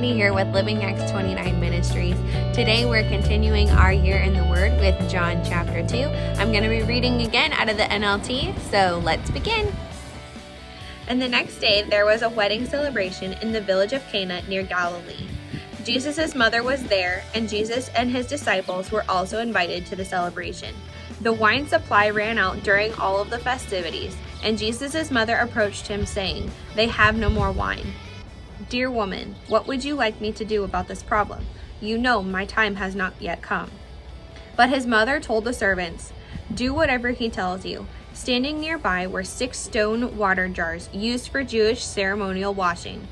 Stephanie here with Living Acts 29 Ministries. Today we're continuing our year in the Word with John chapter 2. I'm going to be reading again out of the NLT, so let's begin. And the next day there was a wedding celebration in the village of Cana near Galilee. Jesus' mother was there, and Jesus and his disciples were also invited to the celebration. The wine supply ran out during all of the festivities, and Jesus' mother approached him, saying, "They have no more wine." "Dear woman, what would you like me to do about this problem? You know my time has not yet come." But his mother told the servants, "Do whatever he tells you." Standing nearby were 6 stone water jars used for Jewish ceremonial washing.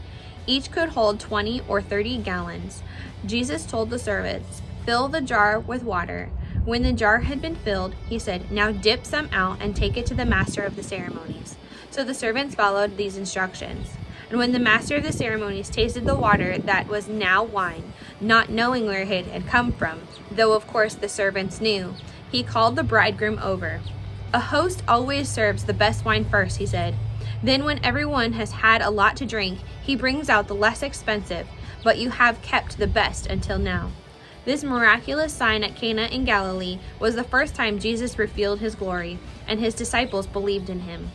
Each could hold 20 or 30 gallons. Jesus told the servants, "Fill the jar with water." When the jar had been filled, he said, "Now dip some out and take it to the master of the ceremonies." So the servants followed these instructions. And when the master of the ceremonies tasted the water that was now wine, not knowing where it had come from, though of course the servants knew, he called the bridegroom over. "A host always serves the best wine first," he said. "Then when everyone has had a lot to drink, he brings out the less expensive, but you have kept the best until now." This miraculous sign at Cana in Galilee was the first time Jesus revealed his glory, and his disciples believed in him.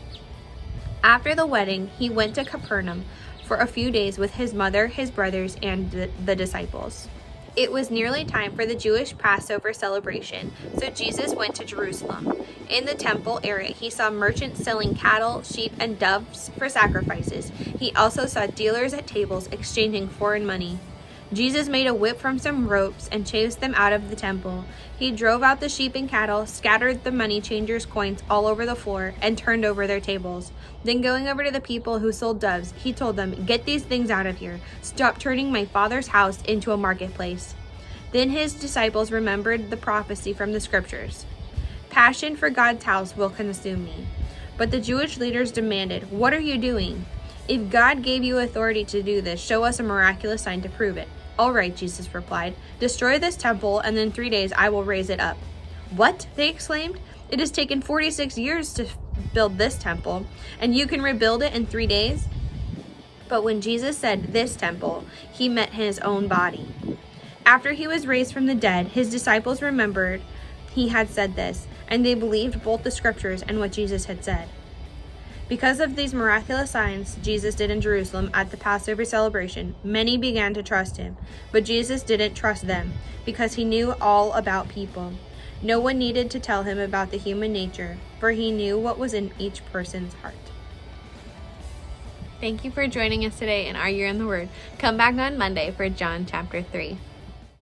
After the wedding, he went to Capernaum for a few days with his mother, his brothers, and the disciples. It was nearly time for the Jewish Passover celebration, so Jesus went to Jerusalem. In the temple area, he saw merchants selling cattle, sheep, and doves for sacrifices. He also saw dealers at tables exchanging foreign money. Jesus made a whip from some ropes and chased them out of the temple. He drove out the sheep and cattle, scattered the money changers' coins all over the floor, and turned over their tables. Then going over to the people who sold doves, he told them, "Get these things out of here. Stop turning my Father's house into a marketplace." Then his disciples remembered the prophecy from the scriptures. "Passion for God's house will consume me." But the Jewish leaders demanded, "What are you doing? If God gave you authority to do this, show us a miraculous sign to prove it." "All right," Jesus replied, "destroy this temple, and in 3 days I will raise it up." "What?" they exclaimed. "It has taken 46 years to build this temple, and you can rebuild it in 3 days?" But when Jesus said this temple, he meant his own body. After he was raised from the dead, his disciples remembered he had said this, and they believed both the scriptures and what Jesus had said. Because of these miraculous signs Jesus did in Jerusalem at the Passover celebration, many began to trust him. But Jesus didn't trust them because he knew all about people. No one needed to tell him about the human nature, for he knew what was in each person's heart. Thank you for joining us today in our Year in the Word. Come back on Monday for John chapter 3.